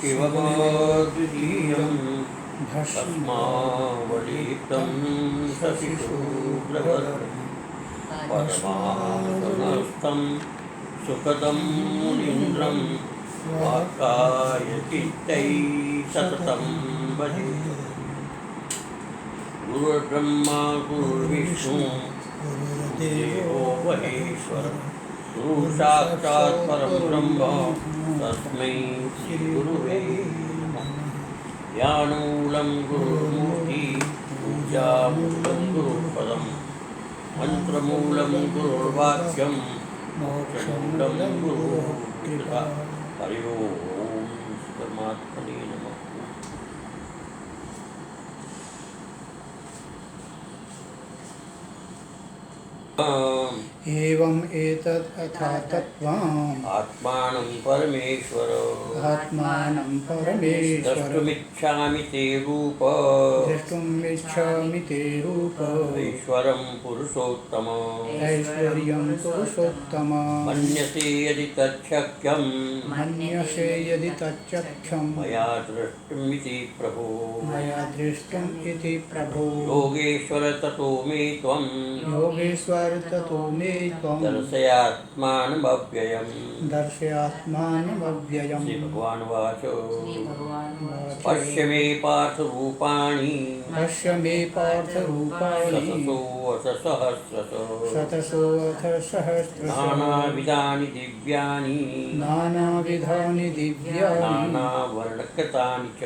शिवमद्वितीयं भस्मावलितं शशिशूद्रवरं परमानस्तं सुखदं मुनीन्द्रं वाकायचित्तैः सततं भजे। गुरुर्ब्रह्मा गुरुर्विष्णु गुरुर्देवो महेश्वरः गुरु साक्षात् परं ब्रह्म तस्मै श्रीगुरुवे नमः। ध्यानमूलं गुरुर्मूर्ति पूजामूलं गुरुपदं मंत्रमूलं गुरुर्वाक्यं मोक्षमूलं गुरुकृपा। हरि ओम परमात्मने नमः। एवं एतत् अथा तत्त्वम् आत्मानं परमेश्वर आत्मानं परमेश्वर द्रष्टुमिच्छामि ते रूप द्रष्टुमिच्छामि ते रूप ऐश्वरं पुरुषोत्तम ऐश्वर्यं पुरुषोत्तम मन्यसे यदि तच्छक्यं मन्यसे यदि तच्चख्यं मया दृष्टुमिति प्रभो मया दृष्टुम् इति प्रभो योगेश्वर ततो मे त्वं योगेश्वर ततो मे त्वं दर्शयात्मानमव्ययम् दर्शयात्मानमव्ययम्। श्री भगवान वाच पश्य मे पार्थ रूपाणि पश्य मे पार्थ रूपाणि शतसोऽथ सहस्रश नानाविधानि दिव्यानि नानाविधानि दिव्यानि नानावर्णकृतानि च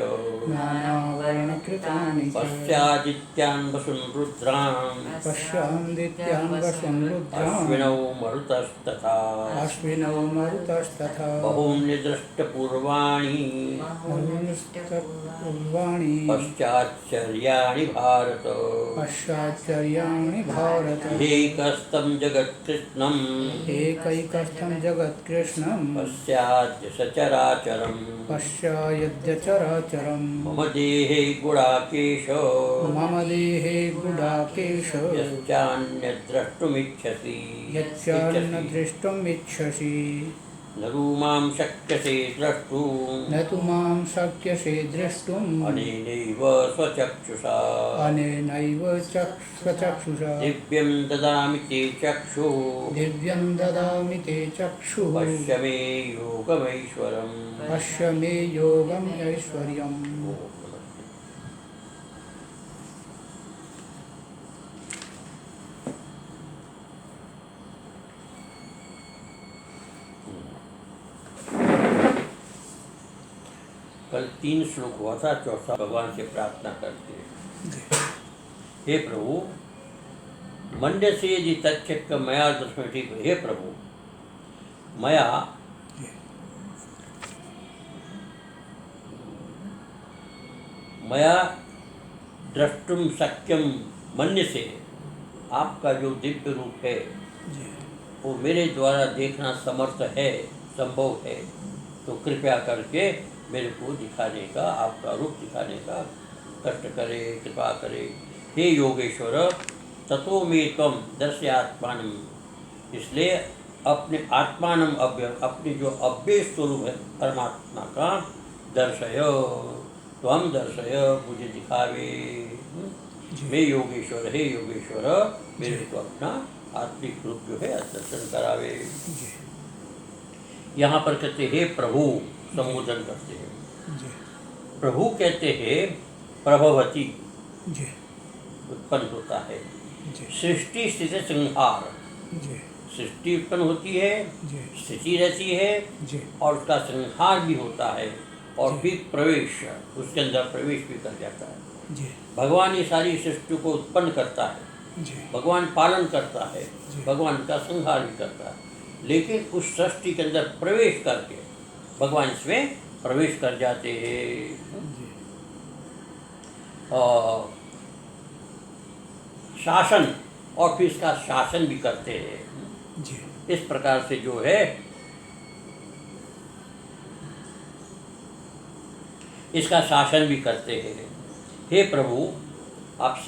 नानावर्णकृतानि च पश्यादित्यान् वसुन् रुद्रान् पश्यादित्यान् वसुन् रुद्रान् अश्विनौ मरुतस्तथा अश्विनौ मरुतस्तथा बहूनि दृष्टपूर्वाणि पूर्वाणि पश्चाच्चर्याणि भारत पश्चाच्चर्याणि भारत एकस्तं जगत्कृष्णम् एकैकस्थं जगत्कृष्णं पश्चाद्य सचराचरम् पश्चायद्य चराचरम् मम देहे गुडाकेश मम देहे गुडाकेश यश्चान्यद्द्रष्टुमिच्छसि यच्चान्न द्रष्टुम् इच्छसि न तु मां शक्यसे द्रष्टुम् न तु मां शक्यसे द्रष्टुम् अनेनैव स्वचक्षुषा अनेनैव स्वचक्षुषा दिव्यं ददामि ते चक्षुः दिव्यं ददामि ते चक्षुः पश्य मे योगमैश्वरम् पश्य मे योगम् ऐश्वर्यम्। कल 3 श्लोक हुआ था, चौथा भगवान से प्रार्थना करते हैं। हे प्रभु मंड्य से यदि तच्चक्क मया दृष्टि ठीक। हे प्रभु मया द्रष्टुम शक्यम मन्य से आपका जो दिव्य रूप है वो मेरे द्वारा देखना समर्थ है, संभव है, तो कृपया करके मेरे को दिखाने का, आपका रूप दिखाने का कष्ट करे, कृपा करे। हे योगेश्वर ततो मे त्वं दर्शयात्मानम्, इसलिए अपने आत्मानम अव्यय, अपने जो अव्यय स्वरूप है परमात्मा का दर्शय, त्वं दर्शय, मुझे दिखावे। मैं योगेश्वर, हे योगेश्वर मेरे को अपना आत्मिक रूप जो है दर्शन करावे। यहाँ पर कहते हे प्रभु, संबोधन करते हैं। प्रभु कहते हैं प्रभवती, उत्पन्न होता है। सृष्टि स्थिति संहार, सृष्टि उत्पन्न होती है, स्थिति रहती है और उसका संहार भी होता है और फिर प्रवेश, उसके अंदर प्रवेश भी कर जाता है। भगवान ये सारी सृष्टि को उत्पन्न करता है, भगवान पालन करता है, भगवान का संहार भी करता है, लेकिन उस सृष्टि के अंदर प्रवेश करके भगवान इसमें प्रवेश कर जाते हैं और शासन, और फिर इसका शासन भी करते हैं। इस प्रकार से जो है इसका शासन भी करते हैं। हे प्रभु आप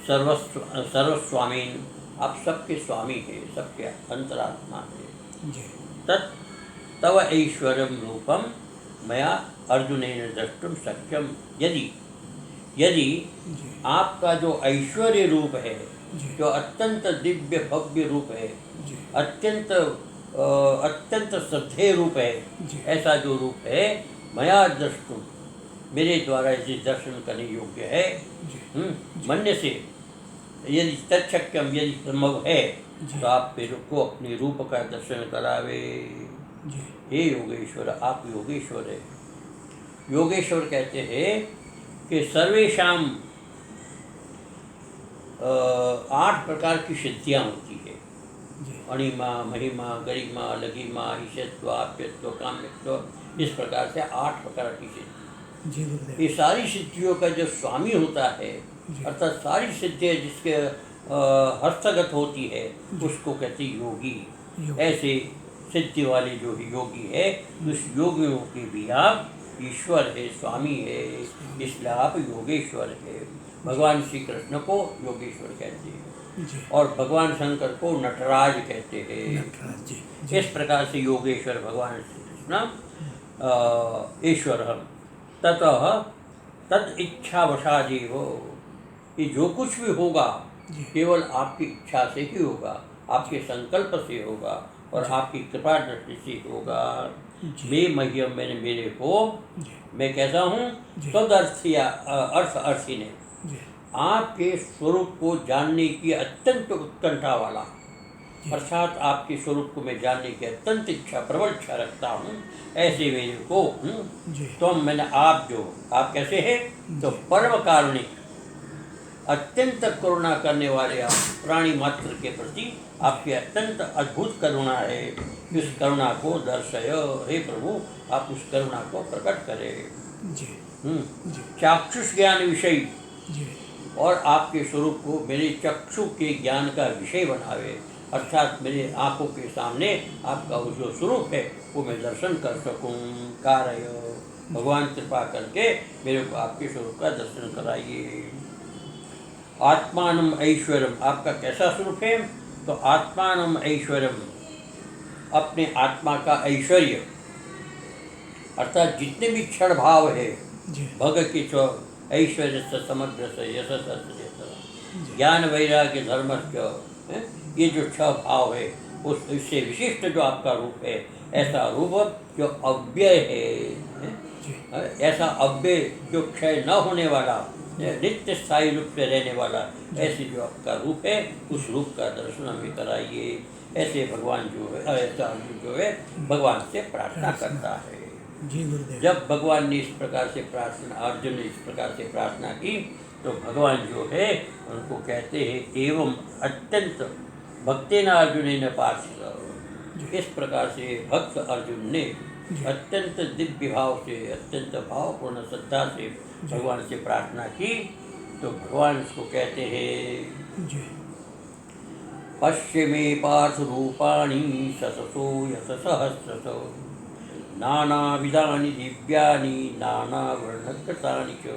सर्वस्वामी, आप सबके स्वामी हैं, सबके अंतरात्मा हैं। तत् तव ऐश्वर्यम रूपम मया अर्जुनेन द्रष्टुम शक्यम। यदि जी आपका जो ऐश्वर्य रूप है, जी जो अत्यंत दिव्य भव्य रूप है, जी अत्यंत श्रद्धेय रूप है, जी ऐसा जो रूप है, मया द्रष्टुम, मेरे द्वारा इसे दर्शन करने योग्य है। जी मन्य से, यदि तत्शक्यम, यदि संभव है जी तो आप मेरे को अपने रूप का दर्शन करावे। जी हे योगेश्वर, आप योगेश्वर है। योगेश्वर कहते हैं कि सर्वेशाम 8 प्रकार की सिद्धियाँ होती है। जी अणिमा, महिमा, गरिमा, लघिमा, ईशत्व, आप्यत्व, काम्यत्व, इस प्रकार से 8 प्रकार की सिद्धि। जी गुरुदेव ये सारी सिद्धियों का जो स्वामी होता है, जी। अर्थात सारी सिद्धियाँ जिसके हस्तगत होती है, उसको कहते योगी। योगी। ऐसे सिद्धि वाले जो योगी है, उस योगियों के भी आप ईश्वर है, स्वामी है, इसलिए आप योगेश्वर है। भगवान श्री कृष्ण को योगेश्वर कहते हैं जी और भगवान शंकर को नटराज कहते हैं। नटराज जी इस प्रकार से योगेश्वर भगवान श्री कृष्ण ईश्वर ततः तद इच्छावशादेव, ये जो कुछ भी होगा जी। केवल आपकी इच्छा से ही होगा, आपके संकल्प से होगा और आपकी कृपा दृष्टि से होगा। जी। मैं मह्यम, मैंने मेरे को, जी मैं कैसा हूँ, जी। तदर्थिया अर्थी ने, जी आपके स्वरूप को जानने की अत्यंत उत्कंठा वाला, जी। अर्थात आपके स्वरूप को मैं जानने की अत्यंत इच्छा, प्रबल इच्छा रखता हूँ, ऐसे मेरे को जी तो मैंने आप कैसे हैं, तो परम कारुणिक, अत्यंत करुणा करने वाले आप, प्राणी मात्र के प्रति आपकी अत्यंत अद्भुत करुणा है। इस करुणा को दर्शय, हे प्रभु, आप उस करुणा को प्रकट करें। जी जी चाक्षुष ज्ञान विषय, जी और आपके स्वरूप को मेरे चक्षु के ज्ञान का विषय बनावे, अर्थात मेरे आँखों के सामने आपका वो जो स्वरूप है वो मैं दर्शन कर सकूं। कार्य भगवान कृपा करके मेरे को आपके स्वरूप का दर्शन कराइए। आत्मानम ऐश्वर्यम, आपका कैसा स्वरूप है, तो आत्मानम ऐश्वर्यम, अपने आत्मा का ऐश्वर्य, अर्थात जितने भी क्षण भाव है, जी भग के ऐश्वर्य से, समग्र से, यशस से, ज्ञान वैराग्य धर्मस्य, ये जो 6 भाव है, उस इससे विशिष्ट जो आपका रूप है, ऐसा रूप जो अव्यय है, जी ऐसा अव्यय जो क्षय न होने वाला, नित्य स्थायी रूप से रहने वाला, ऐसे जो आपका रूप है, उस रूप का दर्शन हमें कराइए। ऐसे भगवान जो है, ऐसा अर्जुन जो है भगवान से प्रार्थना करता है। जी गुरुदेव। जब भगवान ने इस प्रकार से प्रार्थना, अर्जुन ने इस प्रकार से प्रार्थना की, तो भगवान जो है उनको कहते हैं, एवं अत्यंत भक्तेन अर्जुनेन पार्थ, इस प्रकार से भक्त अर्जुन ने अत्यंत दिव्य भाव से, अत्यंत भावपूर्ण श्रद्धा से भगवान से प्रार्थना की, तो भगवान उसको कहते हैं, जी पश्य मे पार्थ रूपाणि शतशो यशसहस्रशो, नानाविधानि दिव्यानि नानावर्णकृतानि च।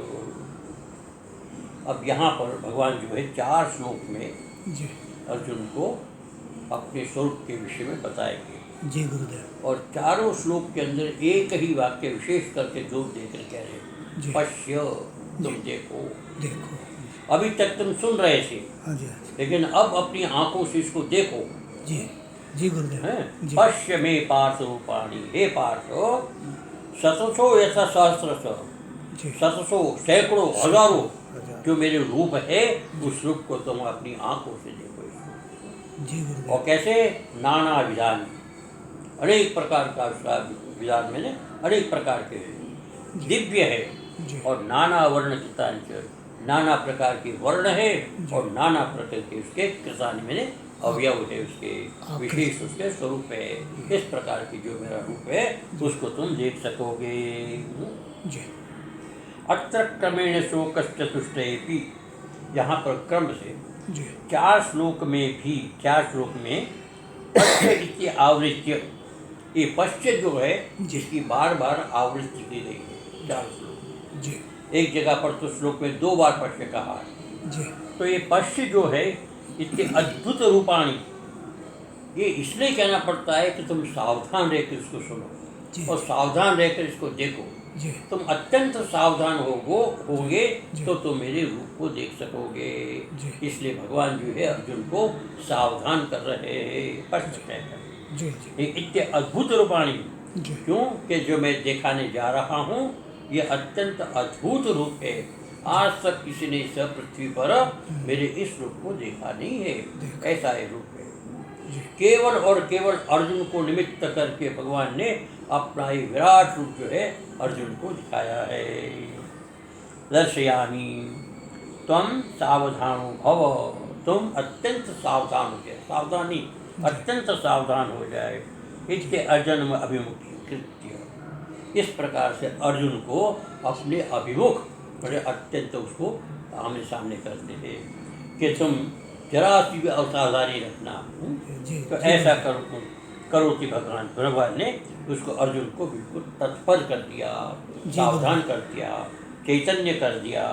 अब यहाँ पर भगवान जो है 4 श्लोक में जी अर्जुन को अपने स्वरूप के विषय में बताएंगे। जी गुरुदेव। और चारों श्लोक के अंदर एक ही वाक्य विशेष करके जोर देकर कह रहे जी। हैं, पश्य, तुम देखो। देखो। अभी तक तुम सुन रहे थे, हाँ जी हाँ जी। लेकिन अब अपनी आंखों से इसको देखो। जी जी गुरुदेव। हैं? जी पश्य में पार्थ रूपाणि, हे पार्थ, शतशो यथा सहस्रशः, जी शतशो सैकड़ों हजारों हजार। जो मेरे रूप है, उस रूप को तुम अपनी आंखों से देखो। जी गुरुदेव। और कैसे, नाना विधान, अनेक प्रकार का उसका विधान, मैंने अनेक प्रकार के दिव्य है, जी और नाना वर्ण कृतांच, नाना प्रकार के वर्ण है, और नाना प्रकार के उसके कृतान, मैंने अवयव है, उसके विशेष उसके स्वरूप है। इस प्रकार की जो मेरा रूप है उसको तुम देख सकोगे। जी अत्र क्रमेण शोकश्चतुष्टयेपि, यहाँ पर क्रम से जी 4 श्लोक में भी, 4 श्लोक में पश्य इति आवृत्य, ये पश्य जो है जिसकी बार बार आवृत्ति की गई है, 4 श्लोक। जी एक जगह पर तो श्लोक में 2 बार पश्य कहा है। जी तो ये पश्य जो है, इसके अद्भुत रूपाणी, ये इसलिए कहना पड़ता है कि तुम सावधान रहकर इसको सुनो जी और सावधान रहकर इसको देखो। जी तुम अत्यंत सावधान होगे जी। तो तुम मेरे रूप को देख सकोगे। जी। इसलिए भगवान जो है अर्जुन को सावधान कर रहे हैं, स्पष्ट कहकर। जी जी इतने अद्भुत रूपाणी, जी क्यों कि जो मैं दिखाने जा रहा हूँ ये अत्यंत अद्भुत रूप है। आज तक किसी ने इस पृथ्वी पर मेरे इस रूप को देखा नहीं है। ऐसा ये रूप है। जी केवल और केवल अर्जुन को निमित्त करके भगवान ने अपना ये विराट रूप जो है अर्जुन को दिखाया है। दर्शयामि त्वं सावधानो भव, तुम अत्यंत सावधान हो जाए, सावधानी अत्यंत सावधान हो जाए। इसके अर्जुन अभिमुखी कृत्य, इस प्रकार से अर्जुन को अपने अभिमुख बड़े अत्यंत उसको आमने सामने करते हैं कि तुम जरा सी भी असावधानी रखना। जी तो ऐसा करो कि भगवान ने उसको अर्जुन को बिल्कुल तत्पर कर दिया, सावधान कर दिया, चैतन्य कर दिया।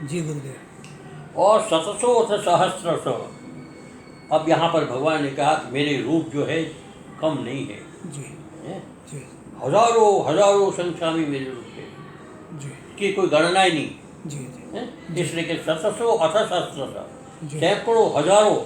जी गुरुदेव। और शतशोथ सहस्रशो, अब यहाँ पर भगवान ने कहा कि मेरे रूप जो है कम नहीं है, जी जी हजारों हजारों संख्या में मेरे रूप है, जी कि कोई गणना ही नहीं जी जी है। इसलिए कि शतशो अथ सहस्रशः, जी। सैकड़ों हजारों,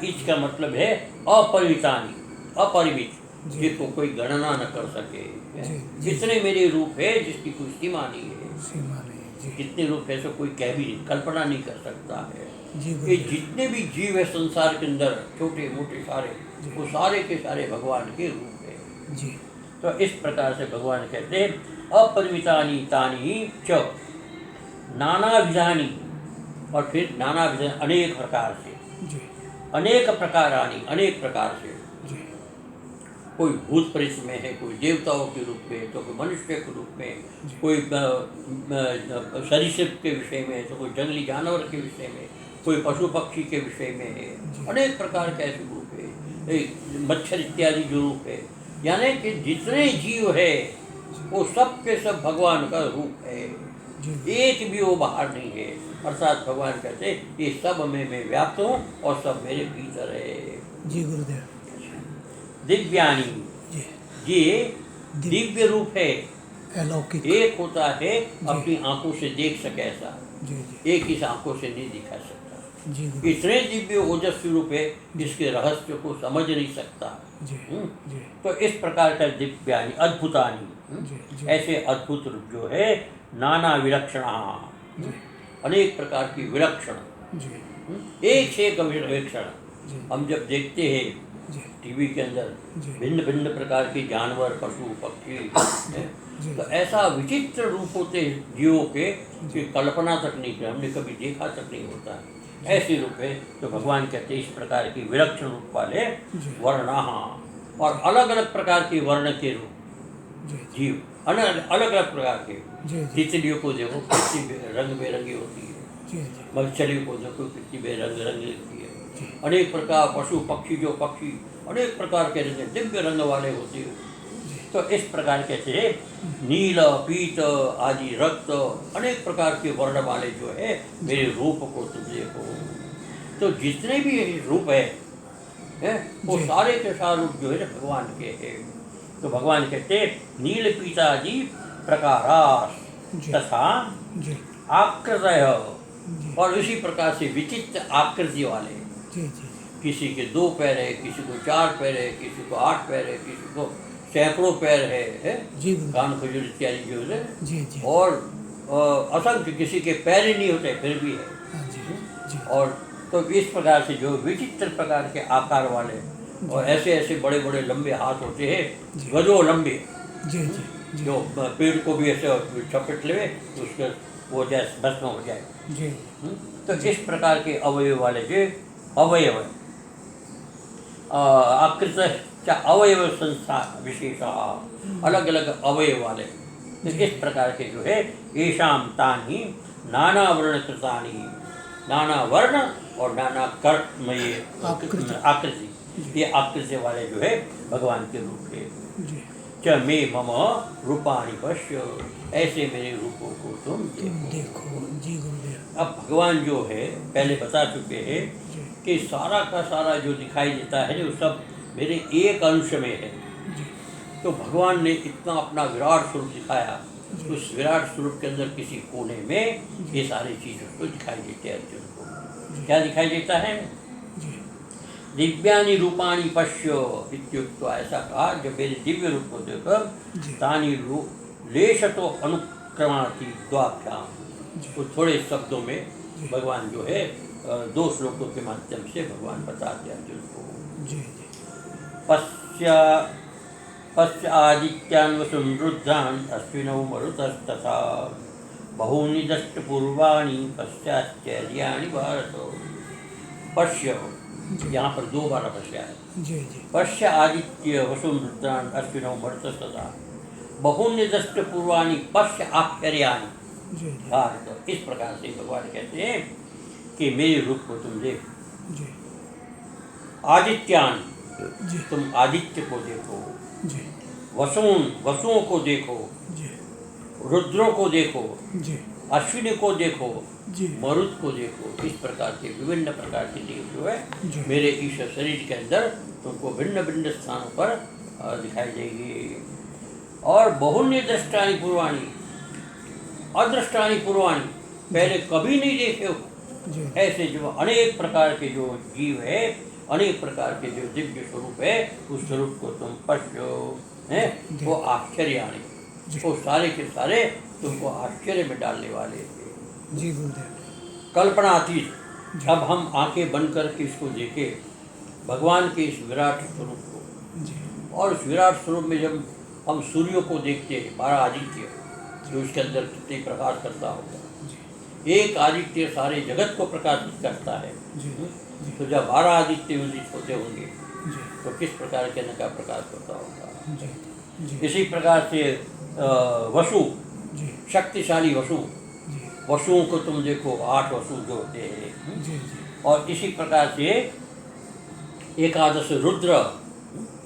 इसका मतलब है अपरिमितानि, अपरिमित, जी। जिसको कोई गणना न कर सके। जी। जितने मेरे रूप है जिसकी कोई सीमा नहीं है, सीमा नहीं। जी कितने रूप है सो कोई कह भी कल्पना नहीं कर सकता है। जी ये गुरुदेव। जितने भी जीव है संसार के अंदर, छोटे मोटे सारे, जी। वो सारे के सारे भगवान के रूप है। जी तो इस प्रकार से भगवान कहते हैं अपरिमितानि तानि च नाना विधानी, और फिर नाना विधान अनेक प्रकार से, जी अनेक प्रकारानि, अनेक प्रकार से। जी कोई भूत प्रेत में है, कोई देवताओं के रूप में, तो कोई मनुष्य के रूप में, कोई सरीसृप के विषय में, तो कोई जंगली जानवर के विषय में, कोई पशु पक्षी के विषय में है। अनेक प्रकार के ऐसे रूप है, मच्छर इत्यादि जो रूप है। यानी कि जितने जीव है वो सब के सब भगवान का रूप है, एक भी वो बाहर नहीं है। अर्थात भगवान कहते ये सब में मैं व्याप्त हूँ और सब मेरे भीतर है। जी गुरुदेव। दिव्यानी, जी ये दिव्य रूप है। अलौकिक। एक होता है अपनी आंखों से देख सके ऐसा, जी जी एक इस आंखों से नहीं दिखा सकता। जी गुरुदेव। इतने दिव्य ओजस्वी रूप है जिसके रहस्य को समझ नहीं सकता। जी जी तो इस प्रकार का दिव्यानी अद्भुतानी, जी जी ऐसे अद्भुत रूप जो है नाना विलक्षणा, जी अनेक प्रकार की विलक्षण, जी एक से एक विलक्षण। जी हम जब देखते हैं जी टीवी के अंदर जी भिन्न भिन्न प्रकार के जानवर, पशु पक्षी हैं, जी तो ऐसा विचित्र रूप होते हैं जीवों के कि कल्पना तक नहीं, हमने कभी देखा तक नहीं होता। ऐसे रूप है। तो भगवान कहते हैं इस प्रकार की विलक्षण रूप वाले जी वर्णा, और अलग अलग प्रकार के वर्ण के रूप जी जीव, अलग अलग प्रकार के। जी जी तितलियों को देखो कितनी रंग बेरंगी होती है, जी जी मछलियों को देखो कितनी बेरंग रंगी होती है। जी अनेक प्रकार पशु पक्षी, जो पक्षी अनेक प्रकार के रंग, दिव्य रंग वाले होते हैं। तो इस प्रकार कहते हैं नील पीत आदि रक्त, अनेक प्रकार के वर्ण वाले जो है मेरे रूप को तुम देखो। तो जितने भी रूप है वो जी। सारे के सारे रूप जो है भगवान के हैं। तो भगवान कहते हैं नील पीतादि प्रकारास जी तथा जी आकृतय, जी और इसी प्रकार से विचित्र आकृति वाले। जी जी किसी के 2 पैर है, किसी को 4 पैर है, किसी को 8 पैर है, किसी को सैकड़ों पैर है जी गुरुदेव। कान खजूर इत्यादि जो है। जी जी और असंख्य, किसी के पैर ही नहीं होते फिर भी है। हाँ जी जी और तो इस प्रकार से जो विचित्र प्रकार के आकार वाले, और ऐसे ऐसे बड़े बड़े लंबे हाथ होते हैं, जी। गजों लंबे, जी जी जी जो पेड़ को भी ऐसे चपेट ले तो उसके वो जैसे भस्म हो जाए। जी तो इस प्रकार के अवयव वाले जो अवयव आकृत अवयव संस्था विशेष, अलग अलग अवयव वाले। तो इस प्रकार के जो है येषाम तानि नाना वर्ण कृतानि, नाना वर्ण और नाना कर्म, ये आकृति, ये आकृति वाले जो है भगवान के रूप है। जी च मे मम रूपाणि पश्य, ऐसे मेरे रूपों को तुम तुम देखो। देखो। जी गुरुदेव। अब भगवान जो है पहले बता चुके हैं जी कि सारा का सारा जो दिखाई देता है वो सब मेरे एक अंश में है। जी तो भगवान ने इतना अपना विराट स्वरूप दिखाया, उस विराट स्वरूप के अंदर किसी कोने में ये सारी चीज़ उसको दिखाई देते हैं। अर्जुन को क्या दिखाई देता है? जी दिव्यानि रूपाणि पश्य इत्युक्त्वा, ऐसा कहा जब मेरे दिव्य रूप को देखकर जी तानि लेशतो अनुक्रमाति द्वाभ्याम। जी तो थोड़े शब्दों में भगवान जो है दो श्लोकों के माध्यम से भगवान बताते हैं अर्जुन को। जी जी पश्य पश्य आदित्यान् वसुन् रुद्रान् अश्विनौ मरुतस्तथा बहूनि दष्टपूर्वाणि पश्चाश्चर्याणि भारत। पश्य, यहाँ पर दो बार पश्य है। जी जी पश्य आदित्य वसुन् रुद्रान् अश्विनौ मरुतस्तथा बहूनि दष्टपूर्वाणि पश्य आश्चर्याणि जी भारत। इस प्रकार से भगवान कहते हैं कि मेरे रूप को तुम देखो। जी आदित्यान, जी तुम आदित्य को देखो, जी वसुन, वसुओं को देखो, जी रुद्रों को देखो, जी अश्विनी को देखो, जी मरुत को देखो। इस प्रकार के विभिन्न प्रकार के देव जो है जी मेरे इस शरीर के अंदर तुमको भिन्न भिन्न स्थानों पर दिखाई देगी। और बहुन्य दृष्टानि पूर्वाणी, अदृष्टानि पूर्वाणी, पहले कभी नहीं देखे हो जी ऐसे जो अनेक प्रकार के जो जीव है, अनेक प्रकार के जो दिव्य स्वरूप है, उस स्वरूप को तुम पश्यो है, वो आश्चर्याणी, जी वो सारे के सारे तुमको आश्चर्य में डालने वाले थे। जी गुरुदेव कल्पनातीत। अब हम आंखें बंद करके इसको देखें, भगवान के इस विराट स्वरूप को। जी और उस विराट स्वरूप में जब हम सूर्यों को देखते हैं, 12 आदित्य, जो उसके अंदर कितने प्रकाश करता होगा। जी एक आदित्य सारे जगत को प्रकाशित करता है। जी तो जब 12 आदित्य उदित होते होंगे जी तो किस प्रकार के का प्रकाश होता होगा। जी जी इसी प्रकार से वसु, जी शक्तिशाली वसु, जी वसुओं को तुम देखो, 8 वसु जो होते हैं। जी जी और इसी प्रकार से एकादश रुद्र,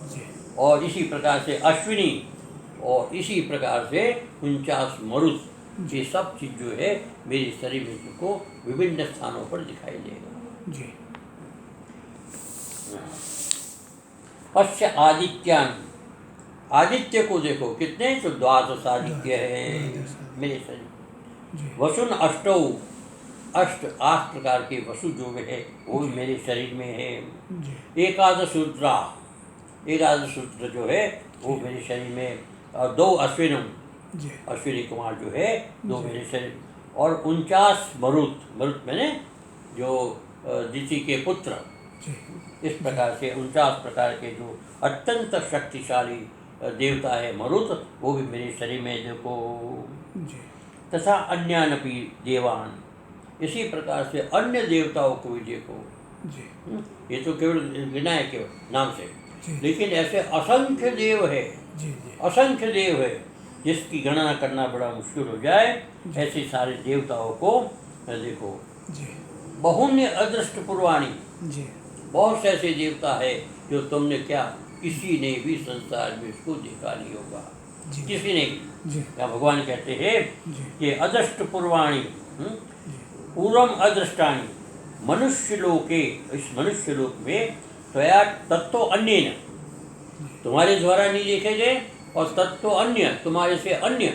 जी और इसी प्रकार से अश्विनी, और इसी प्रकार से 49 मरुत। ये सब चीज जो है मेरे शरीर में तुमको विभिन्न स्थानों पर दिखाई देगा। जी पश्य आदित्यान, आदित्य को देखो, कितने? तो 12 आदित्य है मेरे शरीर। जी वसुन अष्टौ, अष्ट 8 प्रकार के वसु जो है वो भी मेरे शरीर में है। जी एकादश रुद्रा, एकादश रुद्र जो है वो मेरे शरीर में। और 2 अश्विनम, जी अश्विनी कुमार जो है 2 मेरे शरीर। और 49 मरुत, मरुत मैंने जो दिति के पुत्र। जी इस प्रकार से 49 प्रकार के जो अत्यंत शक्तिशाली देवता है मरुत, वो भी मेरे शरीर में देखो। जी तथा अन्यानपि देवान, इसी प्रकार से अन्य देवताओं को भी देखो। जी ये तो केवल गिना है केवल नाम से, जी लेकिन ऐसे असंख्य देव है, जी जी असंख्य देव है, जिसकी गणना करना बड़ा मुश्किल हो जाए। ऐसे सारे देवताओं को देखो। जी बहुन्य अदृष्ट पूर्वाणी, जी बहुत से ऐसे देवता है जो तुमने क्या किसी ने भी संसार में उसको देखा नहीं होगा, जी किसी ने भी। जी क्या भगवान कहते हैं जी कि अदृष्ट पूर्वाणी जी पूर्वम अदृष्टानी मनुष्य लोके, इस मनुष्य लोक में त्वया तत्व अन्य न, तुम्हारे द्वारा नहीं देखे गए, और तत्व अन्य, तुम्हारे से अन्य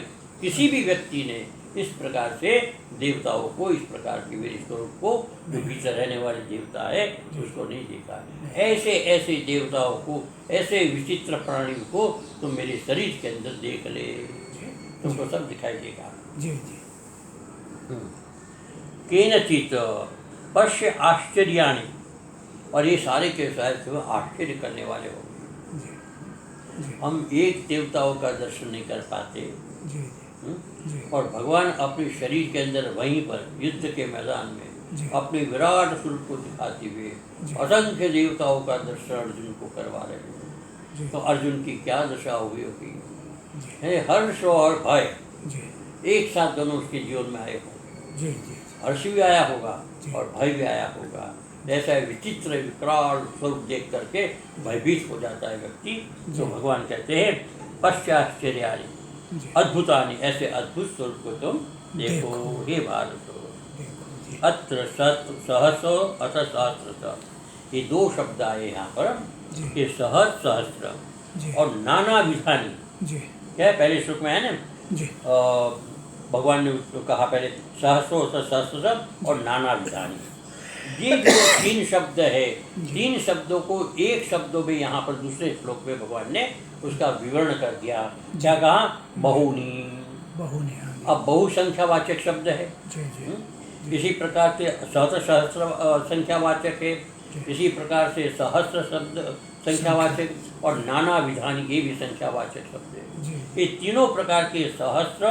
किसी भी व्यक्ति ने इस प्रकार से देवताओं को, इस प्रकार के मेरे स्वरूप को, जो भीतर रहने वाले देवता है, उसको नहीं देखा। ऐसे ऐसे देवताओं को, ऐसे विचित्र प्राणियों को तुम मेरे शरीर के अंदर देख ले, तुमको सब दिखाई देगा। जी जी केनचित पश्य आश्चर्याणि, और ये सारे के सारे तुम्हें आश्चर्य करने वाले हो। जी जी हम एक देवताओं का दर्शन नहीं कर पाते, जी जी और भगवान अपने शरीर के अंदर वहीं पर युद्ध के मैदान में जी अपने विराट स्वरूप को दिखाते हुए जी असंख्य देवताओं का दर्शन अर्जुन को करवा रहे हैं। जी तो अर्जुन की क्या दशा हुई होगी, जी है हर्ष और भय जी एक साथ दोनों उसके जीवन में आए होंगे। जी जी हर्ष भी आया होगा जी। और भय भी आया होगा। ऐसा विचित्र विकराल स्वरूप देख करके भयभीत हो जाता है व्यक्ति। तो भगवान कहते हैं पश्चाश्चर्याणि जी अद्भुतानि, ऐसे अद्भुत स्वरूप को तुम देखो हे भारत। देखो जी अत्र सत सहसो अथ शास्त्र ये दो शब्द आए यहाँ पर जी कि सहज सहस्त्र जी और नाना विधानी। जी क्या है पहले श्लोक में है ना, जी भगवान ने उसको कहा पहले सहस्रो सहस्त्र और नाना विधानी। ये जो तीन शब्द है, तीन शब्दों को एक शब्दों में यहाँ पर दूसरे श्लोक में भगवान ने उसका विवरण कर दिया। क्या कहा? बहुनी। बहुनी, हाँ जी अब बहुसंख्यावाचक शब्द है। जी जी इसी प्रकार से सहस्र संख्यावाचक है, इसी प्रकार से सहस्र शब्द संख्यावाचक और नाना विधानी ये भी संख्यावाचक शब्द है। जी ये तीनों प्रकार के सहस्र,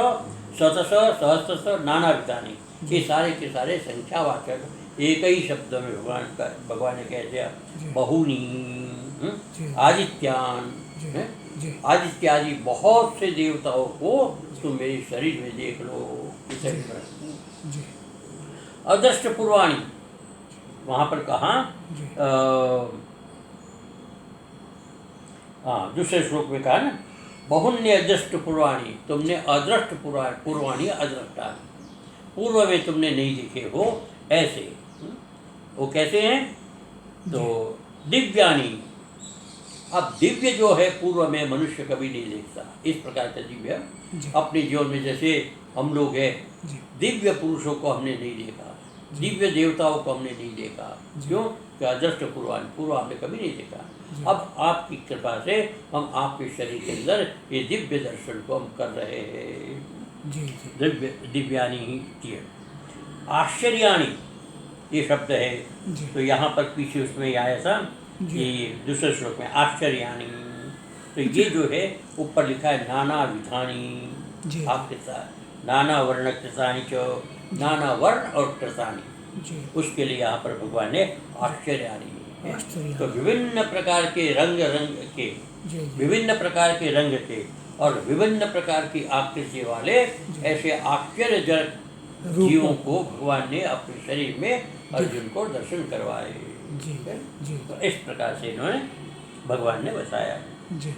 शतश, सहस्त्र, नाना विधानी ये सारे के सारे संख्यावाचक एक ही शब्द में भगवान ने कह दिया बहुनी। जी। आदित्यान, जी हैं? जी आदित्यादि बहुत से देवताओं को तुम मेरे शरीर में देख लो। इसे जी अदृष्ट पूर्वाणी वहाँ पर कहा, जी हाँ दूसरे श्लोक में कहा ना, बहुन्य अदृष्ट पूर्वाणी, तुमने अदृष्ट पूर्वाणी अदृष्टा, पूर्व में तुमने नहीं देखे हो ऐसे। वो कैसे हैं? तो दिव्यानी। अब दिव्य जो है पूर्व में मनुष्य कभी नहीं देखता, इस प्रकार का दिव्य जी अपने जीवन में जैसे हम लोग हैं, जी दिव्य पुरुषों को हमने नहीं देखा, दिव्य देवताओं को हमने नहीं देखा। क्यों? कि अदृष्ट पूर्वाणी, पूर्व हमने कभी नहीं देखा। अब आपकी कृपा से हम आपके शरीर के अंदर ये दिव्य दर्शन को हम कर रहे हैं। जी जी दिव्यानी ही किए। आश्चर्याणी ये शब्द है, जी तो यहाँ पर पीछे उसमें आया था जी। ये दूसरे श्लोक में आश्चर्याणी। तो ये जो है ऊपर लिखा है नाना विधानी, जी आपके साथ नाना वर्ण कृतानि च, नाना वर्ण और कृतानि, जी उसके लिए यहाँ पर भगवान ने आश्चर्याणी है। आश्चर्याणी। तो विभिन्न प्रकार के रंग के, जी जी विभिन्न प्रकार के रंग के और विभिन्न प्रकार की आकृति वाले ऐसे आश्चर्यजनक जीवों को भगवान ने अपने शरीर में अर्जुन को दर्शन करवाए। जी जी तो इस प्रकार से इन्होंने भगवान ने बताया। जी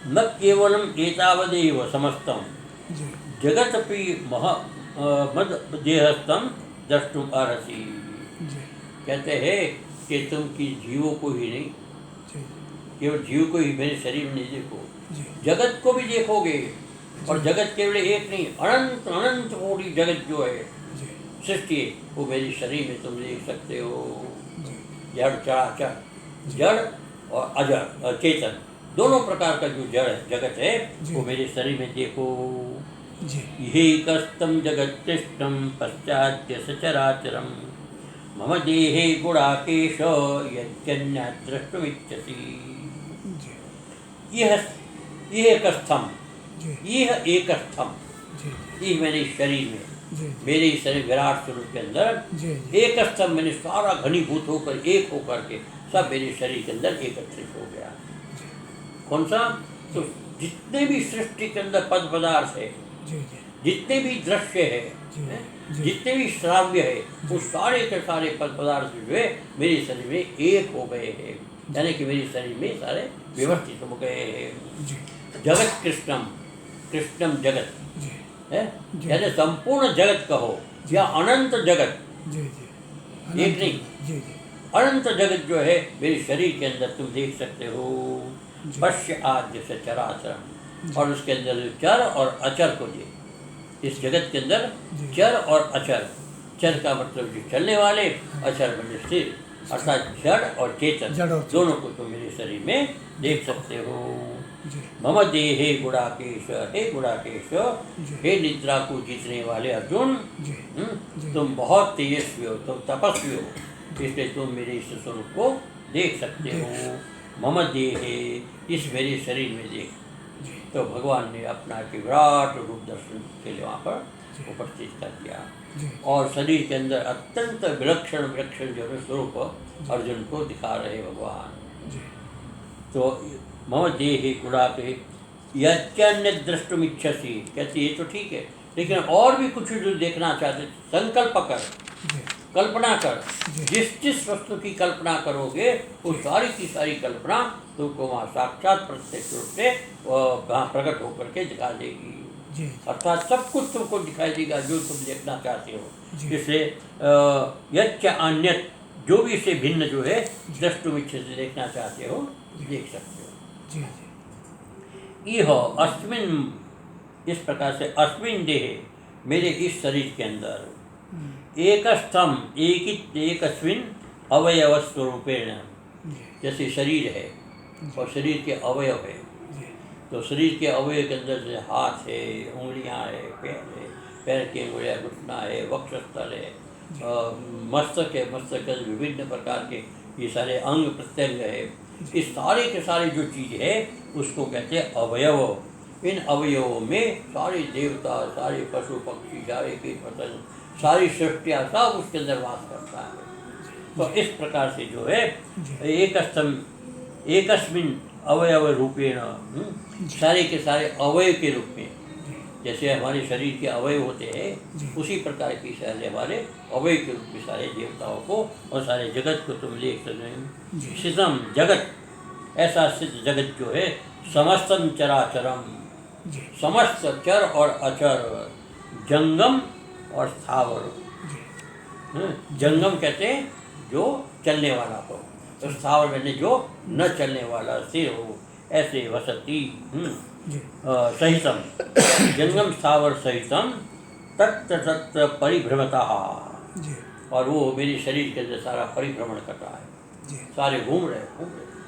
न केवलम एतावदेव समस्तम जी जगतपि मद देहस्थम द्रष्टुम अर्हसि। जी कहते हैं कि तुम की जीवों को ही नहीं, जी केवल जीव को ही मेरे शरीर में नहीं देखो, जी जगत को भी देखोगे। और जगत केवल एक नहीं, अनंत अनंत कोटि जगत जो है जी सृष्टि, वो मेरे शरीर में तुम देख सकते हो। जी जड़ चराचर, जड़ और अजड़ और चेतन दोनों प्रकार का जो जड़ जगत है वो मेरे शरीर में देखो। जी इहेकस्तम जगत कृष्णम पश्चात्य सचराचरम मम देहे गुणाकेश यज्ञन्या द्रष्टुमिच्छसि। जी यह एकस्थम, जी यह एकस्थम, जी ये मेरे शरीर में, जी मेरे शरीर विराट स्वरूप के अंदर जी एक स्तंभ मैंने सारा घनीभूत होकर एक होकर के सब मेरे शरीर के अंदर एकत्रित हो गया। कौन सा? तो जितने भी सृष्टि के अंदर पद पदार्थ है, जी जितने भी दृश्य है, हैं? जितने भी श्राव्य है, वो सारे के सारे पद पदार्थ जो है मेरे शरीर में एक हो गए हैं, यानी कि मेरे शरीर में सारे व्यवस्थित हो गए हैं। जी जगत कृष्णम, कृष्णम जगत जी है, जी। यानी संपूर्ण जगत कहो या अनंत जगत, जी जी एक नहीं, जी जी अनंत जगत जो है मेरे शरीर के अंदर तुम देख सकते हो। जी। पश्य आद्य से चराचरम, और उसके अंदर जो चर और अचर को दे, इस जगत के अंदर जी। चर और अचर, चर का मतलब जो चलने वाले, अचर मतलब स्थिर, अर्थात जड़ और चेतन जड़ और चेतन। दोनों को तुम मेरे शरीर में देख सकते हो। जी मम देहे गुड़ाकेश, हे गुड़ाकेश, जी। हे निद्रा को जीतने वाले अर्जुन, जी जी। तुम बहुत तेजस्वी हो, तुम तपस्वी हो, इसलिए तुम मेरे इस स्वरूप को देख सकते हो। मम देहे, इस मेरे शरीर में देख। जी तो भगवान ने अपना के विराट रूप दर्शन के लिए वहाँ पर जी। उपस्थित कर दिया, जी और शरीर के अंदर अत्यंत विलक्षण विलक्षण जो है स्वरूप अर्जुन को दिखा रहे भगवान। जी तो मम देहे गुड़ाके यज्ञन्य द्रष्टुमिच्छसि, कहते ये तो ठीक है, लेकिन और भी कुछ जो देखना चाहते, संकल्प कर, जी कल्पना कर, जी। जिस जिस वस्तु की कल्पना करोगे वो सारी की सारी कल्पना तुमको वहाँ साक्षात प्रत्यक्ष रूप से वहाँ प्रकट होकर के दिखा देगी। जी अर्थात सब कुछ तुमको दिखाई देगा जो तुम देखना चाहते हो। जी। इसलिए यच्च अन्यत जो भी इससे भिन्न जो है द्रष्टुम इच्छति देखना चाहते हो देख सकते हो। जी जी इह अस्मिन, इस प्रकार से अस्मिन देहे, मेरे इस शरीर के अंदर एकस्थम एकस्मिन अवयव स्वरूपेण, जी जैसे शरीर है और शरीर के अवयव है, जी तो शरीर के अवयव के अंदर जैसे हाथ है, उंगलियां है, पैर की उंगलियां, घुटना है, वक्षस्थल है, मस्तक है, मस्तक के विभिन्न प्रकार के ये सारे अंग प्रत्यंग है, इस सारे के सारे जो चीज़ है उसको कहते हैं अवयव। इन अवयवों में सारे देवता, सारे पशु पक्षी, सारे कीट पतंग, सारी सृष्टियाँ सब उसके अंदर वास करता है। तो इस प्रकार से जो है एकस्मिन अवयव रूपेण, सारे के सारे अवयव के रूप में, जैसे हमारे शरीर के अवयव होते हैं उसी प्रकार की सारे हमारे अवयव के रूप में सारे देवताओं को और सारे जगत को तुम देख सकते हो। सिद्धम जगत, ऐसा सिद्ध जगत जो है समस्तम चराचरम, जी समस्त चर और अचर, जंगम और स्थावर। जंगम कहते हैं जो चलने वाला हो, तो स्थावर मैंने जो न चलने वाला स्थिर हो, ऐसे वसती जी सहितम, जंगम स्थावर सहितम तत्र तत्र परिभ्रमता, जी और वो मेरे शरीर के अंदर सारा परिभ्रमण कर रहा है, जी सारे घूम रहे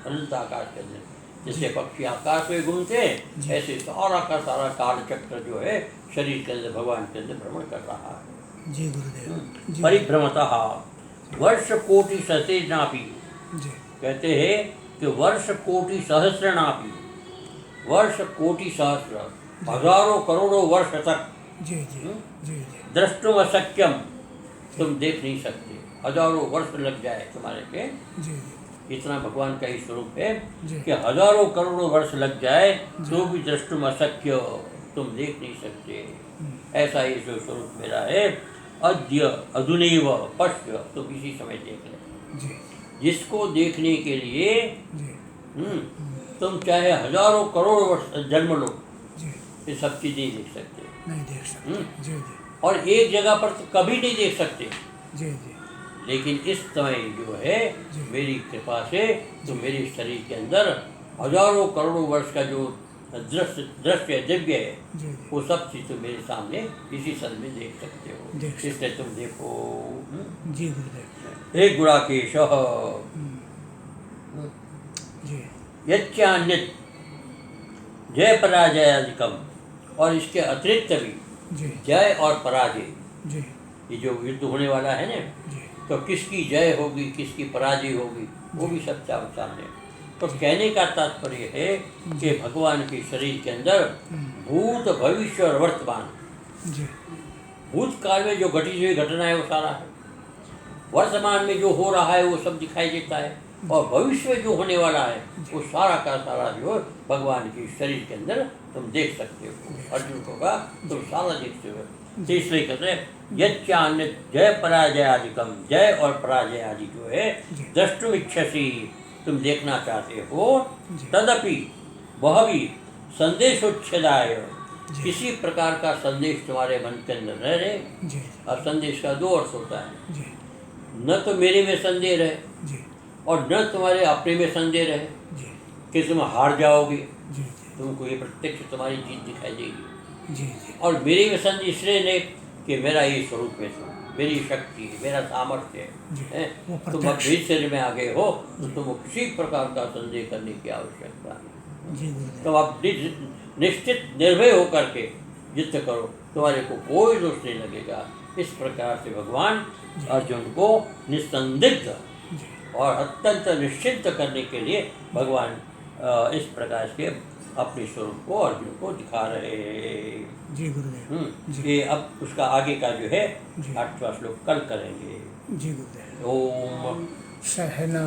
अनंत आकाश के अंदर, जैसे पक्षी आकाश में घूमते हैं ऐसे सारा का सारा काल चक्र जो है शरीर के अंदर भगवान के अंदर भ्रमण कर रहा है। जी गुरुदेव जी परिभ्रमता वर्ष कोटि सहस्रनापि, जी कहते हैं कि वर्ष कोटि सहस्रनापि, वर्ष कोटि सहस्र, हजारों करोड़ों वर्ष तक जी जी जी जी द्रष्टुम अशक्यम, तुम देख नहीं सकते, हजारों वर्ष लग जाए तुम्हारे पे, जी इतना भगवान का ही स्वरूप है जी कि हजारों करोड़ों वर्ष लग जाए तो भी द्रष्टुम अशक्य, तुम देख नहीं सकते, ऐसा ही जो स्वरूप मेरा है। अद्य अधुनैव पश्य, तुम इसी समय देख ले, जी जिसको देखने के लिए जी तुम चाहे हजारों करोड़ वर्ष जन्म लो, जी ये सब चीज़ नहीं देख सकते, नहीं देख सकते जी जी और एक जगह पर तो कभी नहीं देख सकते, जी जी लेकिन इस समय जो है मेरी कृपा से तो मेरे शरीर के अंदर हजारों करोड़ों वर्ष का जो दृश्य है, दिव्य है, जी जी वो सब चीज़ तुम मेरे सामने इसी सन में देख सकते हो, देख सकते इसलिए तुम देखो। जी गुरुदेव हे गुणाकेश जी यच्चान्यत जय पराजयादिकम, और इसके अतिरिक्त भी जी जय और पराजय, जी ये जो युद्ध होने वाला है ना, जी तो किसकी जय होगी किसकी पराजय होगी वो भी सब सामने। तो कहने का तात्पर्य है कि भगवान के शरीर के अंदर भूत भविष्य और वर्तमान, जी भूतकाल में जो घटी हुई घटना है वो सारा है, वर्तमान में जो हो रहा है वो सब दिखाई देता है, और भविष्य में जो होने वाला है वो सारा का सारा जो है भगवान के शरीर के अंदर तुम देख सकते हो। अर्जुन को कहा तुम सारा देखते हो, तो इसलिए कहते हैं यच्चान्य जय पराजयादिकम, जय और पराजय आदि जो है द्रष्टुम इच्छसी, तुम देखना चाहते हो, तदपि वह भी संदेशोच्छेदाय, किसी प्रकार का संदेश तुम्हारे मन के अंदर न रहे। जी और संदेश का दो अर्थ होता है, जी न तो मेरे में संदेह रहे जी और न तुम्हारे अपने में संदेह रहे जी कि तुम हार जाओगे, जी तुमको ये प्रत्यक्ष तुम्हारी जीत दिखाई देगी, जी जी और मेरे में संदेह इसलिए नहीं कि मेरा ये स्वरूप है, मेरी शक्ति है, मेरा सामर्थ्य है, वो तुम अब बीच शरीर में आ गए हो तो तुमको किसी प्रकार का संदेह करने की आवश्यकता नहीं, जी गुरुदेव तुम अब निश्चित निर्भय होकर के युद्ध करो, तुम्हारे को कोई दोष नहीं लगेगा। इस प्रकार से भगवान अर्जुन को निस्संदिग्ध और अत्यंत निश्चिंत करने के लिए भगवान इस प्रकार से अपने स्वरूप को अर्जुन को दिखा रहे हैं। जी गुरुदेव ये अब उसका आगे का जो है जी। 8वां श्लोक कल करेंगे। जी गुरुदेव ओम सहना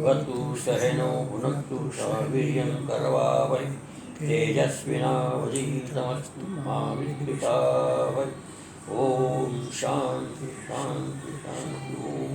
वतु सहनो भुनक्तु सह वीर्यं करवावहै तेजस्विनावधीतमस्तु मा विद्विषावहै। ओम शांति शांति शांति। ओम